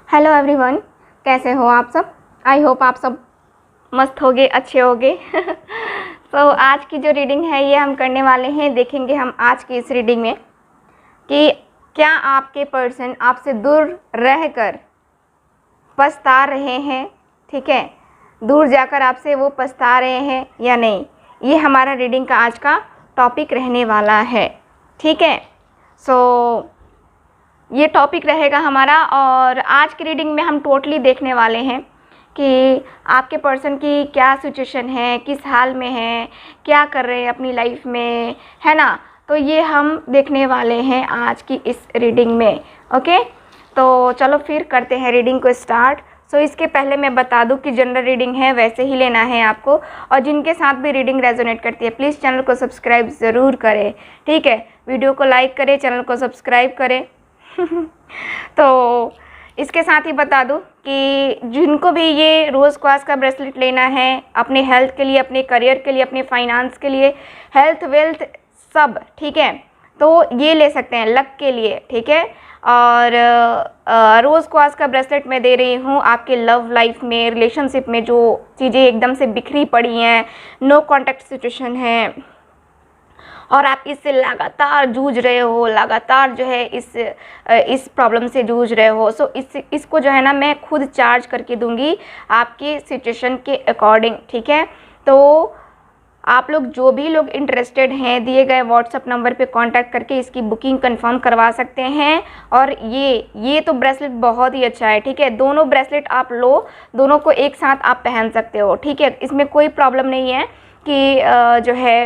Hello everyone, कैसे हो आप सब। आई होप आप सब मस्त होगे, अच्छे होगे। तो आज की जो रीडिंग है ये हम करने वाले हैं। देखेंगे हम आज की इस रीडिंग में कि क्या आपके पर्सन आपसे दूर रहकर पछता रहे हैं, ठीक है, दूर जाकर आपसे वो पछता रहे हैं या नहीं। ये हमारा रीडिंग का आज का टॉपिक रहने वाला है, ठीक है। सो ये टॉपिक रहेगा हमारा। और आज की रीडिंग में हम टोटली देखने वाले हैं कि आपके पर्सन की क्या सिचुएशन है, किस हाल में है, क्या कर रहे हैं अपनी लाइफ में, है ना। तो ये हम देखने वाले हैं आज की इस रीडिंग में। ओके, तो चलो फिर करते हैं रीडिंग को स्टार्ट। इसके पहले मैं बता दूं कि जनरल रीडिंग है, वैसे ही लेना है आपको। और जिनके साथ भी रीडिंग रेजोनेट करती है प्लीज़ चैनल को सब्सक्राइब ज़रूर करें, ठीक है। वीडियो को लाइक करें, चैनल को सब्सक्राइब करें। तो इसके साथ ही बता दूं कि जिनको भी ये रोज़ क्वार्ट्ज का ब्रेसलेट लेना है अपने हेल्थ के लिए, अपने करियर के लिए, अपने फाइनेंस के लिए, हेल्थ वेल्थ सब, ठीक है, तो ये ले सकते हैं लक के लिए, ठीक है। और रोज़ क्वार्ट्ज का ब्रेसलेट मैं दे रही हूँ आपके लव लाइफ में, रिलेशनशिप में जो चीज़ें एकदम से बिखरी पड़ी हैं, नो कॉन्टैक्ट सिचुएशन है और आप इससे लगातार जूझ रहे हो, लगातार जो है इस प्रॉब्लम से जूझ रहे हो। इसको जो है ना मैं खुद चार्ज करके दूंगी आपकी सिचुएशन के अकॉर्डिंग, ठीक है। तो आप लोग जो भी लोग इंटरेस्टेड हैं दिए गए व्हाट्सएप नंबर पे कांटेक्ट करके इसकी बुकिंग कंफर्म करवा सकते हैं। और ये तो ब्रेसलेट बहुत ही अच्छा है, ठीक है। दोनों ब्रेसलेट आप लो, दोनों को एक साथ आप पहन सकते हो, ठीक है। इसमें कोई प्रॉब्लम नहीं है कि जो है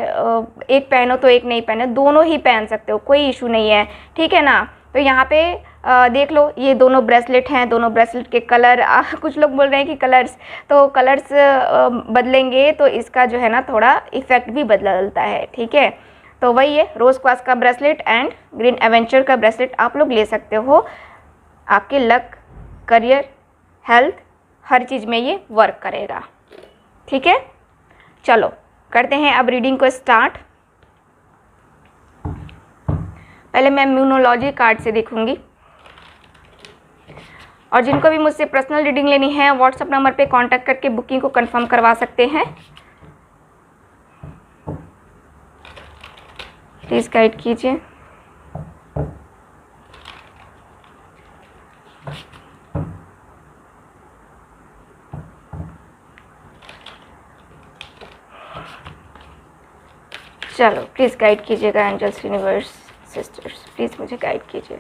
एक पहनो तो एक नहीं पहनो, दोनों ही पहन सकते हो, कोई इशू नहीं है, ठीक है ना। तो यहाँ पे देख लो ये दोनों ब्रेसलेट हैं, दोनों ब्रेसलेट के कलर कुछ लोग बोल रहे हैं कि कलर्स, तो कलर्स बदलेंगे तो इसका जो है ना थोड़ा इफ़ेक्ट भी बदलता है, ठीक है। तो वही है, रोज़ क्वार्ट्ज का ब्रेसलेट एंड ग्रीन एवेंचर का ब्रेसलेट आप लोग ले सकते हो। आपके लक, करियर, हेल्थ, हर चीज़ में ये वर्क करेगा, ठीक है। चलो करते हैं अब रीडिंग को स्टार्ट। पहले मैं न्यूमरोलॉजी कार्ड से देखूंगी। और जिनको भी मुझसे पर्सनल रीडिंग लेनी है व्हाट्सएप नंबर पे कांटेक्ट करके बुकिंग को कंफर्म करवा सकते हैं। प्लीज़ गाइड कीजिए। चलो प्लीज़ गाइड कीजिएगा एंजल्स, यूनिवर्स, सिस्टर्स, प्लीज़ मुझे गाइड कीजिए।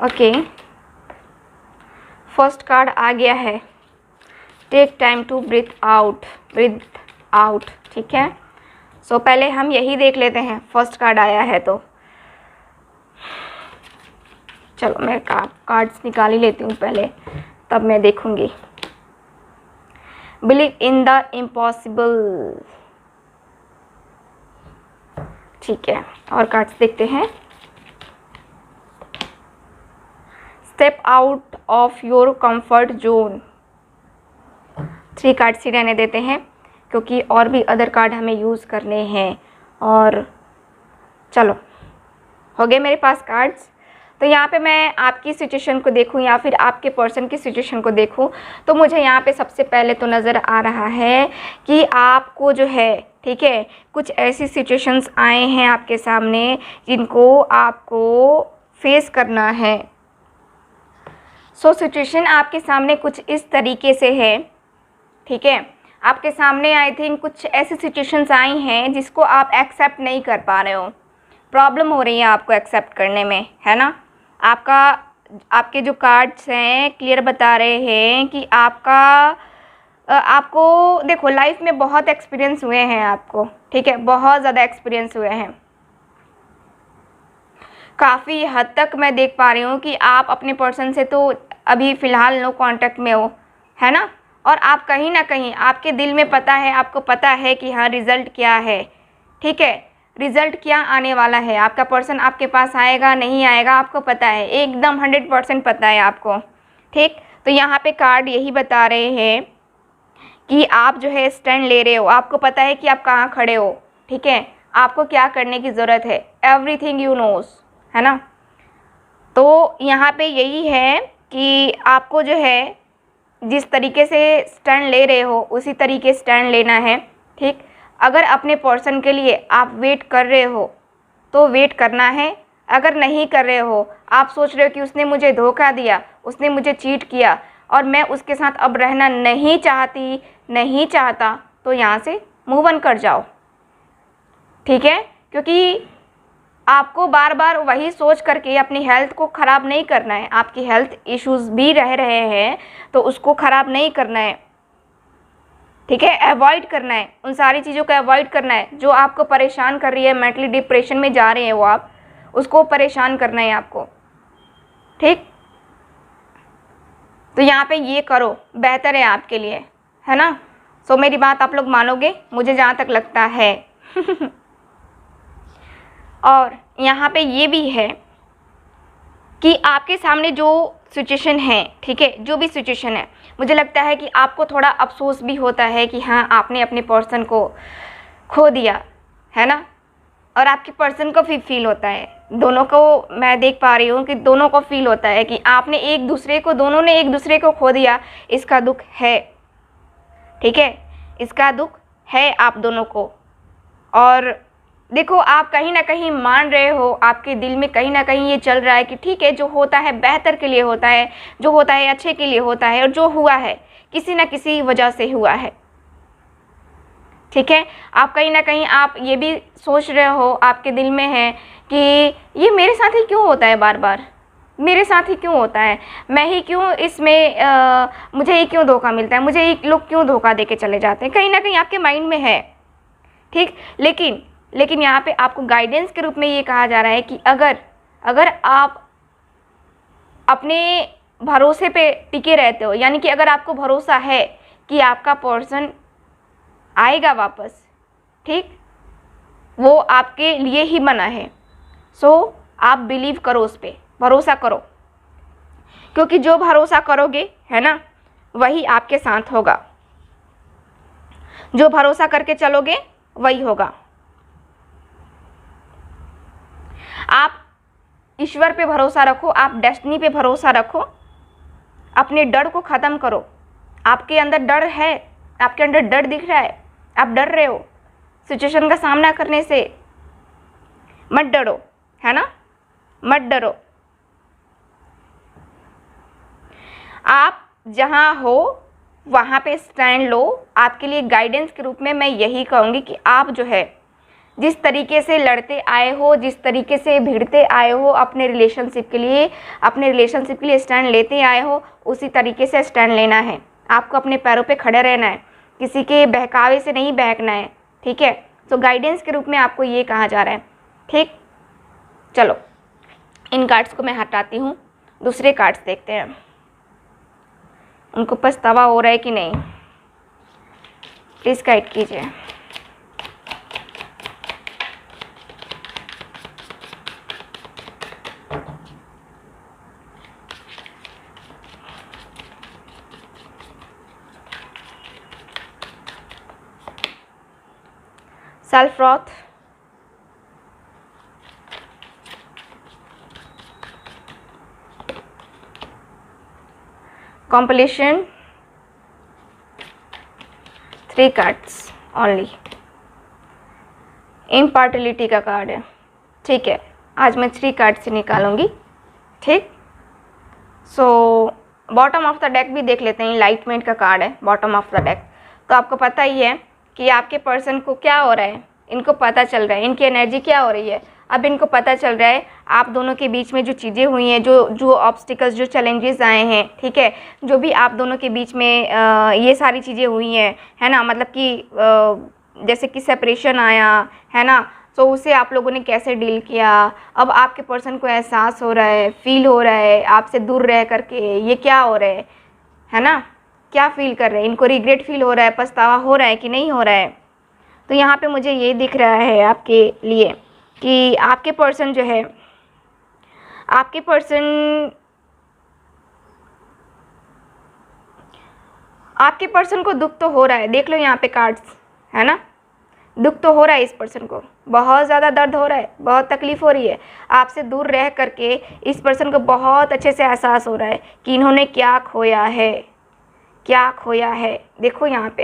ओके, फर्स्ट कार्ड आ गया है, take time to breathe out, ठीक है। पहले हम यही देख लेते हैं, फर्स्ट कार्ड आया है तो चलो मैं कार्ड्स निकाल ही लेती हूँ पहले, तब मैं देखूंगी। बिलीव इन द इम्पॉसिबल, ठीक है। और कार्ड्स देखते हैं। Step out of your comfort zone, 3 cards ही रहने देते हैं क्योंकि और भी अदर कार्ड हमें यूज़ करने हैं। और चलो हो गए मेरे पास कार्ड्स। तो यहाँ पे मैं आपकी सिचुएशन को देखूँ या फिर आपके पर्सन की सिचुएशन को देखूँ तो मुझे यहाँ पे सबसे पहले तो नज़र आ रहा है कि आपको जो है, ठीक है, कुछ ऐसी सिचुएशंस आए हैं आपके सामने जिनको आपको फेस करना है। सिचुएशन आपके सामने कुछ इस तरीके से है, ठीक है। आपके सामने आई थिंक कुछ ऐसी सिचुएशंस आई हैं जिसको आप एक्सेप्ट नहीं कर पा रहे हो, प्रॉब्लम हो रही है आपको एक्सेप्ट करने में, है ना। आपके जो कार्ड्स हैं क्लियर बता रहे हैं कि आपको देखो लाइफ में बहुत एक्सपीरियंस हुए हैं आपको, ठीक है, बहुत ज़्यादा एक्सपीरियंस हुए हैं। काफ़ी हद तक मैं देख पा रही हूँ कि आप अपने पर्सन से तो अभी फ़िलहाल नो कांटेक्ट में हो, है ना। और आप कहीं ना कहीं आपके दिल में पता है, आपको पता है कि हाँ रिज़ल्ट क्या है, ठीक है, रिज़ल्ट क्या आने वाला है, आपका पर्सन आपके पास आएगा नहीं आएगा आपको पता है, एकदम 100% पता है आपको, ठीक। तो यहाँ पे कार्ड यही बता रहे हैं कि आप जो है स्टैंड ले रहे हो, आपको पता है कि आप कहाँ खड़े हो, ठीक है, आपको क्या करने की ज़रूरत है, एवरीथिंग यू नोस, है ना। तो यहाँ पे यही है कि आपको जो है जिस तरीके से स्टैंड ले रहे हो उसी तरीके स्टैंड लेना है, ठीक। अगर अपने पर्सन के लिए आप वेट कर रहे हो तो वेट करना है, अगर नहीं कर रहे हो, आप सोच रहे हो कि उसने मुझे धोखा दिया, उसने मुझे चीट किया और मैं उसके साथ अब रहना नहीं चाहता, तो यहाँ से मूव ऑन कर जाओ, ठीक है। क्योंकि आपको बार बार वही सोच करके अपनी हेल्थ को ख़राब नहीं करना है। आपकी हेल्थ इश्यूज़ भी रह रहे हैं तो उसको ख़राब नहीं करना है, ठीक है। अवॉइड करना है, उन सारी चीज़ों को अवॉइड करना है जो आपको परेशान कर रही है, मेंटली डिप्रेशन में जा रहे हैं वो आप, उसको परेशान करना है आपको, ठीक। तो यहाँ पे ये करो, बेहतर है आपके लिए, है ना। सो मेरी बात आप लोग मानोगे, मुझे जहाँ तक लगता है। और यहाँ पे ये भी है कि आपके सामने जो सिचुएशन है, ठीक है, जो भी सिचुएशन है, मुझे लगता है कि आपको थोड़ा अफसोस भी होता है कि हाँ आपने अपने पर्सन को खो दिया, है ना। और आपके पर्सन को भी फील होता है, दोनों को मैं देख पा रही हूँ कि दोनों को फील होता है कि आपने दोनों ने एक दूसरे को खो दिया। इसका दुख है, ठीक है, इसका दुख है आप दोनों को। और देखो, आप कहीं ना कहीं मान रहे हो, आपके दिल में कहीं ना कहीं ये चल रहा है कि ठीक है, जो होता है बेहतर के लिए होता है, जो होता है अच्छे के लिए होता है, और जो हुआ है किसी ना किसी वजह से हुआ है, ठीक है। आप कहीं ना कहीं आप ये भी सोच रहे हो, आपके दिल में है कि ये मेरे साथ ही क्यों होता है, बार बार मेरे साथ ही क्यों होता है, मैं ही क्यों इसमें मुझे ही क्यों धोखा मिलता है, मुझे ही लोग क्यों धोखा दे के चले जाते हैं, कहीं ना कहीं आपके माइंड में है, ठीक। लेकिन यहाँ पे आपको गाइडेंस के रूप में ये कहा जा रहा है कि अगर आप अपने भरोसे पे टिके रहते हो, यानी कि अगर आपको भरोसा है कि आपका पर्सन आएगा वापस, ठीक, वो आपके लिए ही बना है, सो आप बिलीव करो, उस पर भरोसा करो, क्योंकि जो भरोसा करोगे, है ना, वही आपके साथ होगा। जो भरोसा करके चलोगे वही होगा। आप ईश्वर पे भरोसा रखो, आप डेस्टिनी पे भरोसा रखो, अपने डर को ख़त्म करो। आपके अंदर डर है, आपके अंदर डर दिख रहा है, आप डर रहे हो सिचुएशन का सामना करने से, मत डरो, है ना, मत डरो। आप जहाँ हो वहाँ पे स्टैंड लो। आपके लिए गाइडेंस के रूप में मैं यही कहूँगी कि आप जो है जिस तरीके से लड़ते आए हो, जिस तरीके से भिड़ते आए हो अपने रिलेशनशिप के लिए स्टैंड लेते आए हो, उसी तरीके से स्टैंड लेना है। आपको अपने पैरों पे खड़े रहना है, किसी के बहकावे से नहीं बहकना है, ठीक है। तो गाइडेंस के रूप में आपको ये कहा जा रहा है, ठीक। चलो इन कार्ड्स को मैं हटाती हूँ, दूसरे कार्ड्स देखते हैं, उनको पछतावा हो रहा है कि नहीं, प्लीज़ गाइड कीजिए। सेल्फ रॉथ, कॉम्पलेशन, 3 कार्ड्स ओनली, इम्पार्टिलिटी का कार्ड है, ठीक है। आज मैं 3 कार्ड से निकालूंगी, ठीक। So bottom of the deck भी देख लेते हैं, लाइटमेंट का कार्ड है बॉटम ऑफ द डेक। तो आपको पता ही है कि आपके पर्सन को क्या हो रहा है, इनको पता चल रहा है, इनकी एनर्जी क्या हो रही है। अब इनको पता चल रहा है आप दोनों के बीच में जो चीज़ें हुई हैं, जो ऑब्स्टिकल्स, जो चैलेंजेस आए हैं, ठीक है, जो भी आप दोनों के बीच में ये सारी चीज़ें हुई हैं, है ना, मतलब कि जैसे कि सेपरेशन आया, है ना, तो उसे आप लोगों ने कैसे डील किया। अब आपके पर्सन को एहसास हो रहा है, फील हो रहा है आपसे दूर रह करके ये क्या हो रहा है ना, क्या फील कर रहे हैं, इनको रिग्रेट फील हो रहा है, पछतावा हो रहा है कि नहीं हो रहा है। तो यहाँ पे मुझे ये दिख रहा है आपके लिए कि आपके पर्सन जो है, आपके पर्सन को दुख तो हो रहा है, देख लो यहाँ पे कार्ड्स, है ना, दुख तो हो रहा है इस पर्सन को, बहुत ज़्यादा दर्द हो रहा है, बहुत तकलीफ़ हो रही है, आपसे दूर रह करके इस पर्सन को बहुत अच्छे से एहसास हो रहा है कि इन्होंने क्या खोया है, क्या खोया है। देखो यहाँ पे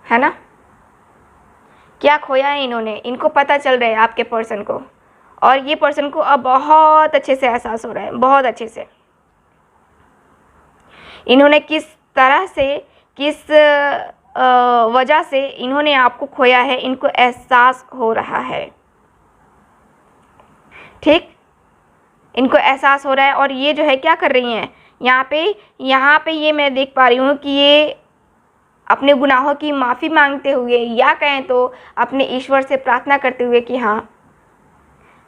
है ना, क्या खोया है इन्होंने, इनको पता चल रहा है आपके पर्सन को, और ये पर्सन को अब बहुत अच्छे से एहसास हो रहा है, बहुत अच्छे से। इन्होंने किस तरह से, किस वजह से इन्होंने आपको खोया है, इनको एहसास हो रहा है। ठीक, इनको एहसास हो रहा है। और ये जो है क्या कर रही हैं यहाँ पे ये मैं देख पा रही हूँ कि ये अपने गुनाहों की माफ़ी मांगते हुए, या कहें तो अपने ईश्वर से प्रार्थना करते हुए कि हाँ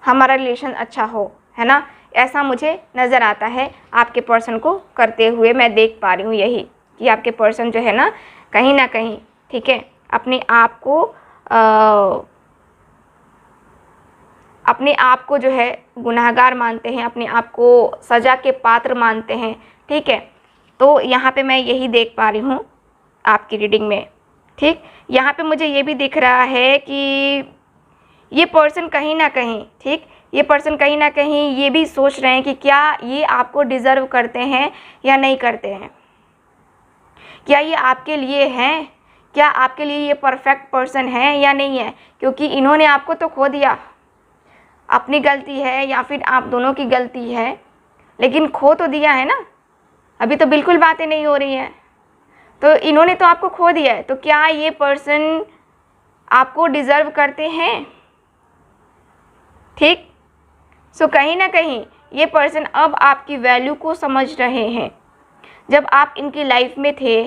हमारा रिलेशन अच्छा हो, है ना, ऐसा मुझे नज़र आता है आपके पर्सन को करते हुए। मैं देख पा रही हूँ यही कि आपके पर्सन जो है ना कहीं, ठीक है, अपने आप को जो है गुनाहगार मानते हैं, अपने आप को सज़ा के पात्र मानते हैं। ठीक है, तो यहाँ पे मैं यही देख पा रही हूँ आपकी रीडिंग में। ठीक, यहाँ पे मुझे ये भी दिख रहा है कि ये पर्सन कहीं ना कहीं, ठीक, ये पर्सन कहीं ना कहीं ये भी सोच रहे हैं कि क्या ये आपको डिज़र्व करते हैं या नहीं करते हैं, क्या ये आपके लिए हैं, क्या आपके लिए ये परफेक्ट पर्सन है या नहीं है। क्योंकि इन्होंने आपको तो खो दिया, अपनी गलती है या फिर आप दोनों की गलती है, लेकिन खो तो दिया है ना। अभी तो बिल्कुल बातें नहीं हो रही हैं, तो इन्होंने तो आपको खो दिया है। तो क्या ये पर्सन आपको डिज़र्व करते हैं। ठीक, सो कहीं ना कहीं ये पर्सन अब आपकी वैल्यू को समझ रहे हैं। जब आप इनकी लाइफ में थे,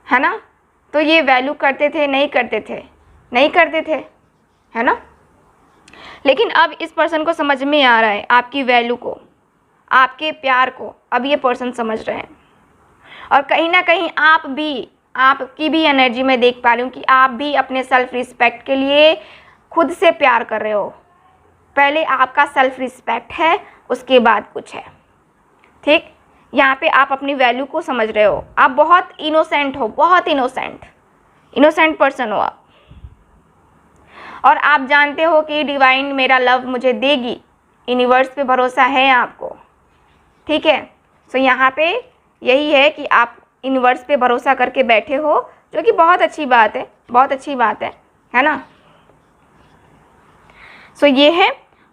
है ना, तो ये वैल्यू करते थे, नहीं करते थे, है ना। लेकिन अब इस पर्सन को समझ में आ रहा है आपकी वैल्यू को, आपके प्यार को, अब ये पर्सन समझ रहे हैं। और कहीं ना कहीं आपकी भी एनर्जी में देख पा रही हूँ कि आप भी अपने सेल्फ रिस्पेक्ट के लिए खुद से प्यार कर रहे हो। पहले आपका सेल्फ रिस्पेक्ट है, उसके बाद कुछ है। ठीक, यहाँ पे आप अपनी वैल्यू को समझ रहे हो। आप बहुत इनोसेंट हो, बहुत इनोसेंट पर्सन हो आप। और आप जानते हो कि डिवाइन मेरा लव मुझे देगी, यूनिवर्स पे भरोसा है आपको। ठीक है, सो यहाँ पे यही है कि आप यूनिवर्स पे भरोसा करके बैठे हो, जो कि बहुत अच्छी बात है, बहुत अच्छी बात है ना। सो ये है।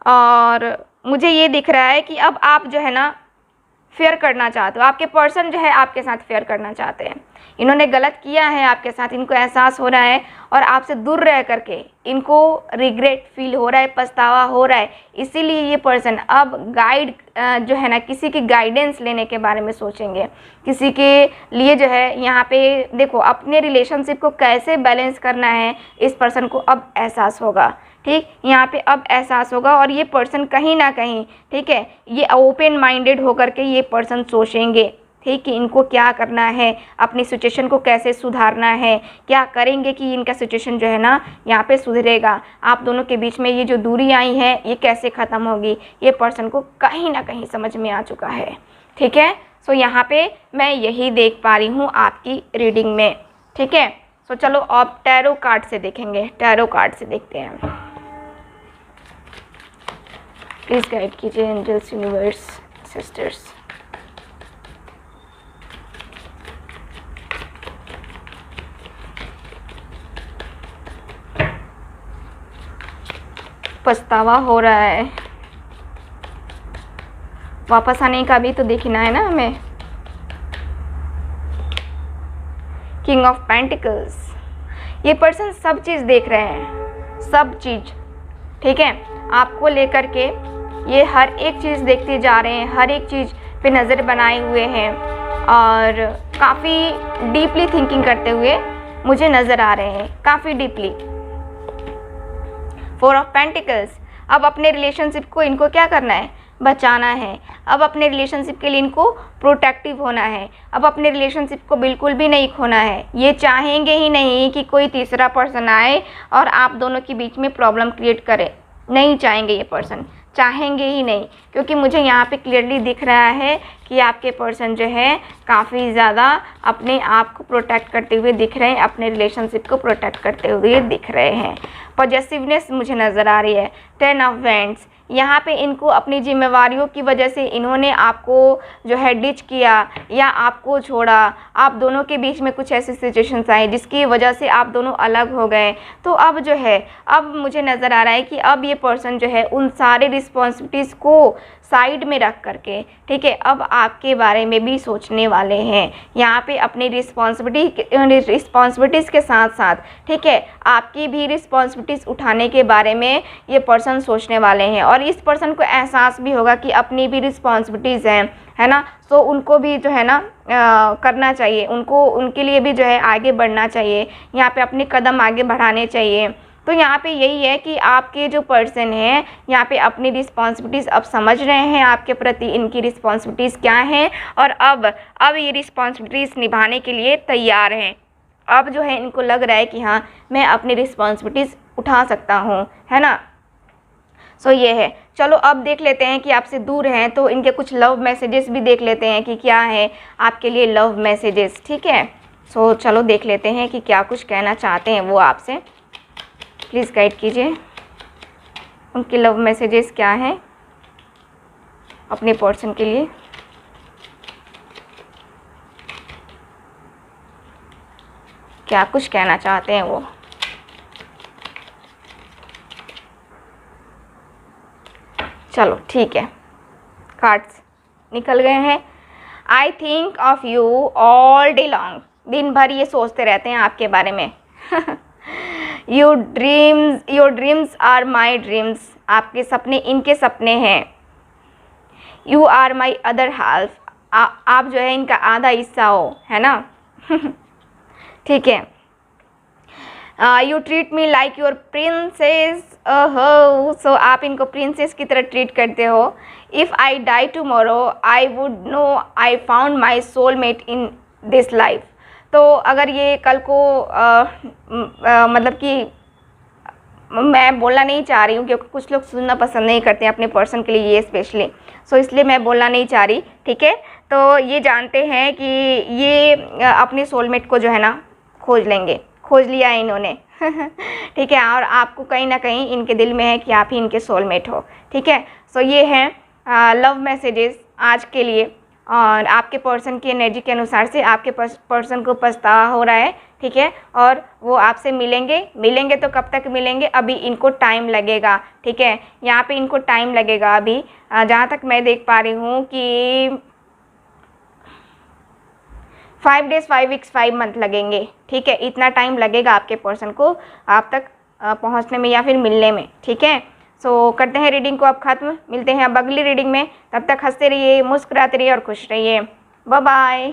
और मुझे ये दिख रहा है कि अब आप जो है ना फेयर करना चाहते हो, आपके पर्सन जो है आपके साथ फेयर करना चाहते हैं। इन्होंने गलत किया है आपके साथ, इनको एहसास हो रहा है, और आपसे दूर रह करके इनको रिग्रेट फील हो रहा है, पछतावा हो रहा है। इसीलिए ये पर्सन अब गाइड जो है ना, किसी की गाइडेंस लेने के बारे में सोचेंगे। किसी के लिए जो है यहाँ पे देखो, अपने रिलेशनशिप को कैसे बैलेंस करना है इस पर्सन को अब एहसास होगा। ठीक, यहाँ पे अब एहसास होगा। और ये पर्सन कहीं ना कहीं, ठीक है, ये ओपन माइंडेड होकर के ये पर्सन सोचेंगे, ठीक, कि इनको क्या करना है, अपनी सिचुएशन को कैसे सुधारना है, क्या करेंगे कि इनका सिचुएशन जो है ना यहाँ पे सुधरेगा। आप दोनों के बीच में ये जो दूरी आई है ये कैसे ख़त्म होगी, ये पर्सन को कहीं ना कहीं समझ में आ चुका है। ठीक है, सो यहाँ पे मैं यही देख पा रही हूँ आपकी रीडिंग में। ठीक है, सो चलो आप टैरो कार्ड से देखेंगे, टैरो कार्ड से देखते हैं। प्लीज़ गाइड कीजिए एंजल्स, यूनिवर्स, सिस्टर्स। पछतावा हो रहा है, वापस आने का भी तो देखना है ना हमें। किंग ऑफ पेंटिकल्स, ये पर्सन सब चीज़ देख रहे हैं, सब चीज़। ठीक है, आपको लेकर के ये हर एक चीज़ देखते जा रहे हैं, हर एक चीज़ पे नज़र बनाए हुए हैं, और काफ़ी डीपली थिंकिंग करते हुए मुझे नज़र आ रहे हैं, काफ़ी डीपली। 4 ऑफ पेंटिकल्स, अब अपने रिलेशनशिप को इनको क्या करना है, बचाना है। अब अपने रिलेशनशिप के लिए इनको प्रोटेक्टिव होना है। अब अपने रिलेशनशिप को बिल्कुल भी नहीं खोना है। ये चाहेंगे ही नहीं कि कोई तीसरा पर्सन आए और आप दोनों के बीच में प्रॉब्लम क्रिएट करे, नहीं चाहेंगे ये पर्सन। चाहेंगे ही नहीं, क्योंकि मुझे यहाँ पे क्लियरली दिख रहा है कि आपके पर्सन जो है काफ़ी ज़्यादा अपने आप को प्रोटेक्ट करते हुए दिख रहे हैं, अपने रिलेशनशिप को प्रोटेक्ट करते हुए दिख रहे हैं। पॉजिटिवनेस मुझे नज़र आ रही है। 10 ऑफ वैंड्स, यहाँ पे इनको अपनी जिम्मेवारियों की वजह से इन्होंने आपको जो है डिच किया या आपको छोड़ा, आप दोनों के बीच में कुछ ऐसी सिचुएशंस आई जिसकी वजह से आप दोनों अलग हो गए। तो अब जो है, अब मुझे नज़र आ रहा है कि अब ये पर्सन जो है उन सारे रिस्पॉन्सिबिलिटीज़ को साइड में रख करके, ठीक है, अब आपके बारे में भी सोचने वाले हैं। यहाँ पे अपनी रिस्पॉन्सिबिलिटीज़ के साथ साथ, ठीक है, आपकी भी रिस्पॉन्सिबिलिटीज़ उठाने के बारे में ये पर्सन सोचने वाले हैं। और इस पर्सन को एहसास भी होगा कि अपनी भी रिस्पॉन्सिबिलिटीज़ हैं, है ना, तो उनको भी जो है ना करना चाहिए, उनको उनके लिए भी जो है आगे बढ़ना चाहिए, यहाँ पे अपने कदम आगे बढ़ाने चाहिए। तो यहाँ पे यही है कि आपके जो पर्सन हैं यहाँ पे अपनी रिस्पॉन्सिबिलिटीज़ अब समझ रहे हैं आपके प्रति, इनकी रिस्पॉन्सिबिलिटीज़ क्या हैं, और अब ये रिस्पॉन्सिबिलिटीज़ निभाने के लिए तैयार हैं। अब जो है इनको लग रहा है कि हाँ, मैं अपनी रिस्पॉन्सिबिलिटीज़ उठा सकता हूँ, है ना। सो ये है। चलो अब देख लेते हैं कि आपसे दूर हैं तो इनके कुछ लव मैसेजेस भी देख लेते हैं कि क्या है आपके लिए लव मैसेजेस, ठीक है। सो चलो देख लेते हैं कि क्या कुछ कहना चाहते हैं वो आपसे। प्लीज़ गाइड कीजिए, उनके लव मैसेजेस क्या हैं अपने पर्सन के लिए। क्या कुछ कहना चाहते हैं वो। चलो ठीक है, कार्ड्स निकल गए हैं। I think of you all day long, दिन भर ये सोचते रहते हैं आपके बारे में। Your dreams are my dreams, आपके सपने इनके सपने हैं। You are my other half, आप जो है इनका आधा हिस्सा हो, है ना। ठीक है। You treat me like your princess, so आप इनको प्रिंसेस की तरह ट्रीट करते हो। If I die tomorrow I would know I found my soulmate in this life, तो अगर ये कल को मतलब कि मैं बोलना नहीं चाह रही हूँ क्योंकि कुछ लोग सुनना पसंद नहीं करते हैं अपने पर्सन के लिए, ये स्पेशली, सो इसलिए मैं बोलना नहीं चाह रही, ठीक है। तो ये जानते हैं कि ये अपने सोलमेट को जो है ना खोज लेंगे, खोज लिया है इन्होंने। ठीक है, और आपको कहीं ना कहीं इनके दिल में है कि आप ही इनके सोलमेट हो, ठीक है। सो ये हैं लव मैसेजेस आज के लिए, और आपके पर्सन की एनर्जी के अनुसार से आपके पर्सन को पछतावा हो रहा है, ठीक है, और वो आपसे मिलेंगे तो कब तक मिलेंगे, अभी इनको टाइम लगेगा, ठीक है, यहाँ पे इनको टाइम लगेगा अभी। जहाँ तक मैं देख पा रही हूँ कि 5 days 5 weeks 5 month लगेंगे, ठीक है, इतना टाइम लगेगा आपके पर्सन को आप तक पहुँचने में या फिर मिलने में, ठीक है। सो करते हैं रीडिंग को अब ख़त्म, मिलते हैं अब अगली रीडिंग में, तब तक हंसते रहिए, मुस्कुराते रहिए और खुश रहिए। Bye bye.